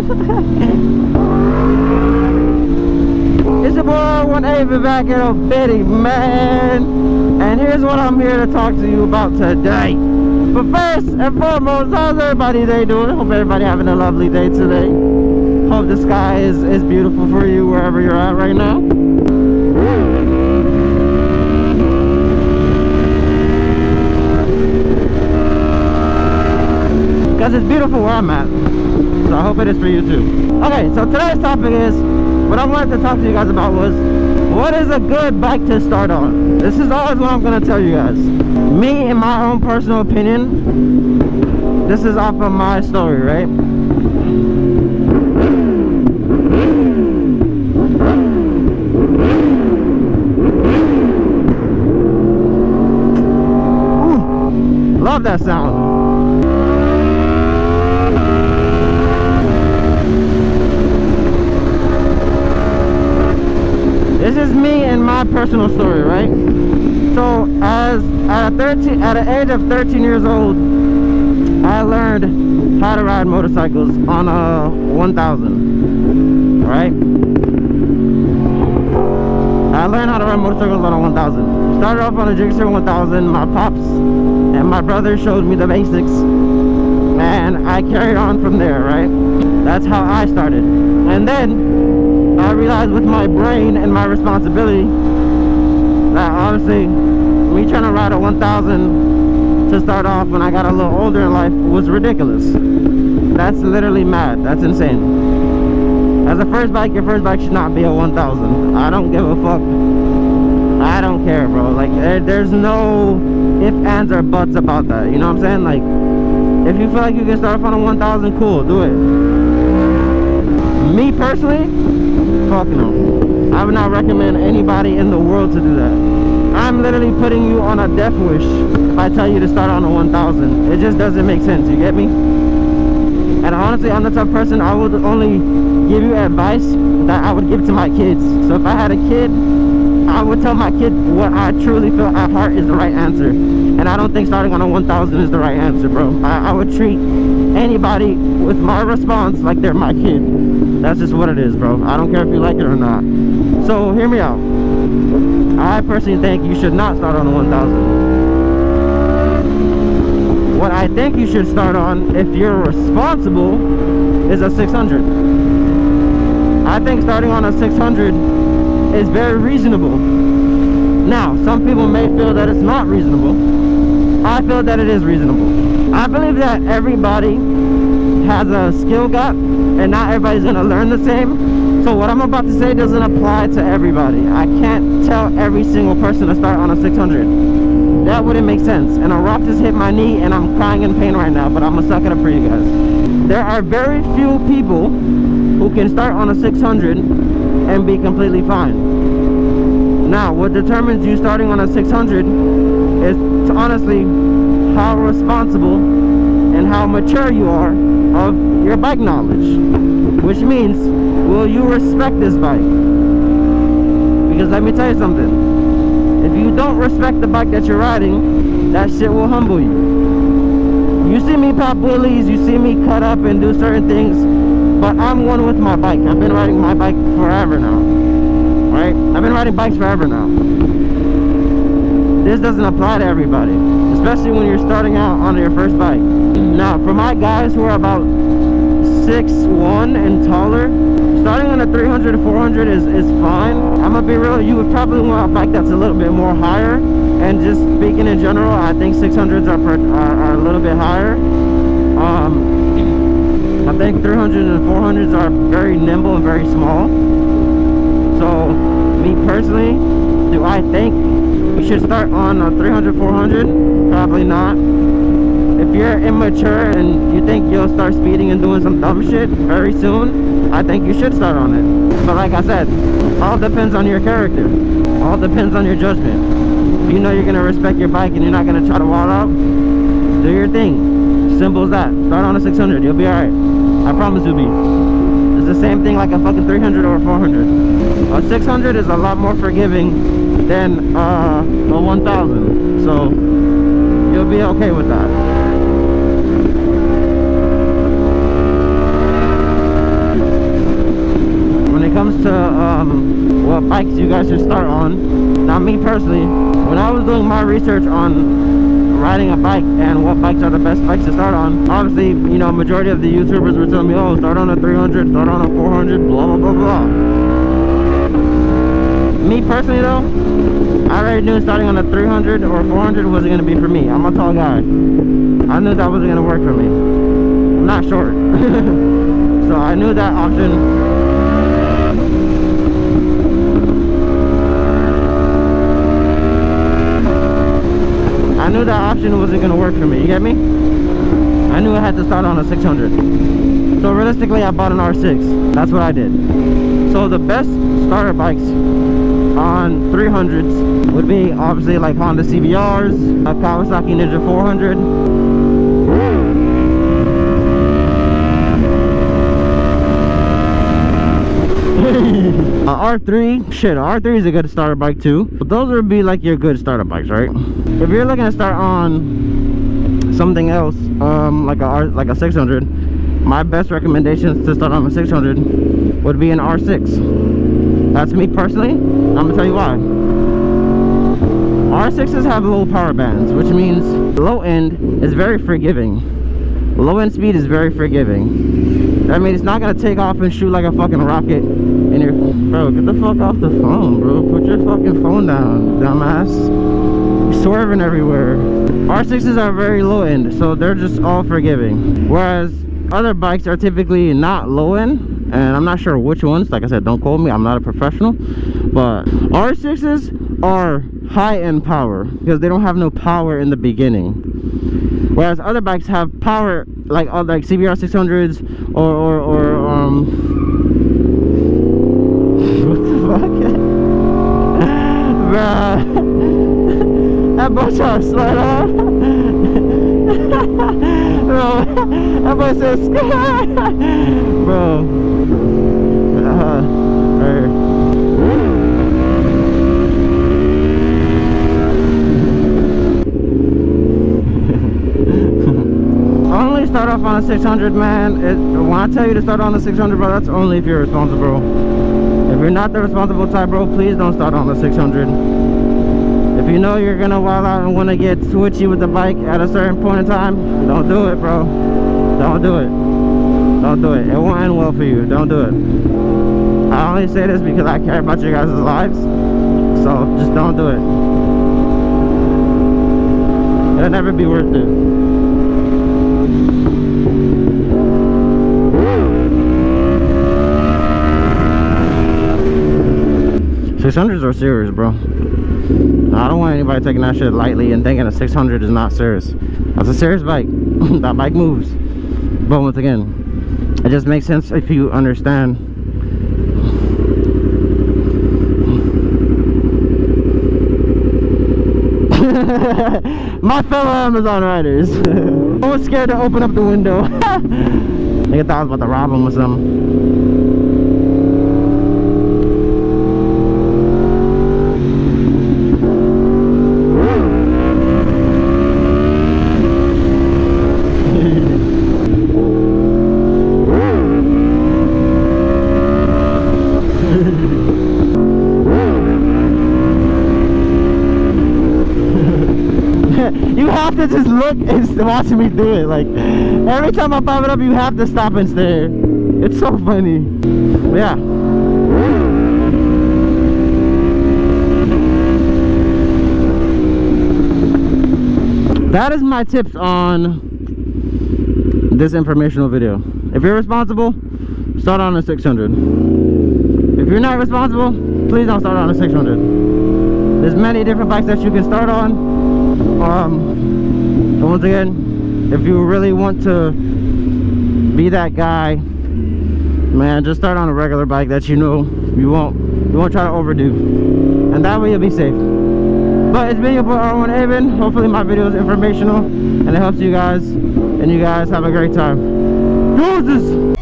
It's your boy 180 back in a bitty, man. And here's what I'm here to talk to you about today. But first and foremost, how's everybody's day doing? Hope everybody having a lovely day today. Hope the sky is beautiful for you wherever you're at right now. Because it's beautiful where I'm at. So I hope it is for you too. Okay, so today's topic is, what I wanted to talk to you guys about was, what is a good bike to start on? This is always what I'm going to tell you guys. Me, in my own personal opinion, this is off of my story, right? Ooh, love that sound. This is me and my personal story, right? So at an age of 13 years old, I learned how to ride motorcycles on a 1000, right? I learned how to ride motorcycles on a 1000. Started off on a Jigsaw 1000. My pops and my brother showed me the basics, and I carried on from there, right? That's how I started. And then I realized with my brain and my responsibility that honestly, me trying to ride a 1000 to start off when I got a little older in life was ridiculous. That's literally mad. That's insane. As a first bike, your first bike should not be a 1000. I don't give a fuck. I don't care, bro. Like, there's no ifs, ands, or buts about that. You know what I'm saying? Like, if you feel like you can start off on a 1000, cool, do it. Me personally, fuck no. I would not recommend anybody in the world to do that. I'm literally putting you on a death wish if I tell you to start on a 1000. It just doesn't make sense, you get me? And honestly, I'm the type of person, I would only give you advice that I would give to my kids. So if I had a kid, I would tell my kid what I truly feel at heart is the right answer. And I don't think starting on a 1000 is the right answer, bro. I would treat anybody with my response like they're my kid. That's just what it is, bro. I don't care if you like it or not. So hear me out. I personally think you should not start on a 1000. What I think you should start on, if you're responsible, is a 600. I think starting on a 600 is very reasonable. Now, some people may feel that it's not reasonable. I feel that it is reasonable. I believe that everybody has a skill gap and not everybody's gonna learn the same. So what I'm about to say doesn't apply to everybody. I can't tell every single person to start on a 600. That wouldn't make sense. And a rock just hit my knee and I'm crying in pain right now, but I'm gonna suck it up for you guys. There are very few people who can start on a 600 and be completely fine. Now, what determines you starting on a 600 is honestly how responsible and how mature you are of your bike knowledge. Which means, will you respect this bike? Because let me tell you something. If you don't respect the bike that you're riding, that shit will humble you. You see me pop wheelies, you see me cut up and do certain things, but I'm one with my bike. I've been riding my bike forever now. Right? I've been riding bikes forever now. This doesn't apply to everybody, especially when you're starting out on your first bike. Now, for my guys who are about 6'1" and taller, starting on a 300 to 400 is fine. I'm gonna be real, you would probably want a bike that's a little bit more higher, and just speaking in general, I think 600s are a little bit higher. I think 300s and 400s are very nimble and very small. So me personally, do I think you should start on a 300, 400? Probably not. If you're immature and you think you'll start speeding and doing some dumb shit very soon, I think you should start on it. But like I said, all depends on your character. All depends on your judgment. If you know you're gonna respect your bike and you're not gonna try to wall out, do your thing. Simple as that. Start on a 600, you'll be alright. I promise you'll be. It's the same thing like a fucking 300 or a 400. A 600 is a lot more forgiving than a 1000. So you'll be okay with that. bikes you guys should start on. Now, me personally, when I was doing my research on riding a bike and what bikes are the best bikes to start on, obviously, you know, majority of the YouTubers were telling me, oh, start on a 300, start on a 400, blah, blah, blah, blah. Me personally, though, I already knew starting on a 300 or 400 wasn't going to be for me. I'm a tall guy. I knew that wasn't going to work for me. I'm not short. So I knew that option. I knew that option wasn't going to work for me. You get me? I knew I had to start on a 600. So realistically, I bought an R6. That's what I did. So the best starter bikes on 300s would be obviously like Honda CBRs, a Kawasaki Ninja 400. R3, shit, R3 is a good starter bike too. But those would be like your good starter bikes, right? If you're looking to start on something else, like a 600, my best recommendations to start on a 600 would be an R6. That's me personally. I'm gonna tell you why. R6s have low power bands, which means low end is very forgiving. Low end speed is very forgiving. I mean, it's not gonna take off and shoot like a fucking rocket in your... Bro, get the fuck off the phone, bro. Put your fucking phone down, dumbass. You're swerving everywhere. R6s are very low end, so they're just all forgiving. Whereas other bikes are typically not low end, and I'm not sure which ones. Like I said, don't quote me, I'm not a professional. But R6s are high end power because they don't have no power in the beginning, whereas other bikes have power, like CBR 600s or what the fuck? Bruh, that boy trying to slide off. Bro, that boy said sky. Bro, only start off on a 600, man. When I tell you to start on a 600, bro, that's only if you're responsible. If you're not the responsible type, bro, please don't start on a 600. If you know you're gonna wild out and want to get twitchy with the bike at a certain point in time, don't do it, bro. Don't do it. Don't do it. It won't end well for you. Don't do it. I only say this because I care about you guys' lives. So just don't do it. It'll never be worth it. 600s are serious, bro. I don't want anybody taking that shit lightly and thinking a 600 is not serious. That's a serious bike. That bike moves. But once again, it just makes sense if you understand. My fellow Amazon riders. I was scared to open up the window. Nigga thought I was about to rob him or something. You have to just look and watch me do it. Like, every time I pop it up, you have to stop and stare. It's so funny. But yeah. That is my tips on this informational video. If you're responsible, start on a 600. If you're not responsible, please don't start on a 600. There's many different bikes that you can start on. And once again, if you really want to be that guy, man, just start on a regular bike that you know you won't try to overdo, and that way you'll be safe. But it's been your boy R1 Avon. Hopefully my video is informational and it helps you guys, and you guys have a great time. Deuces!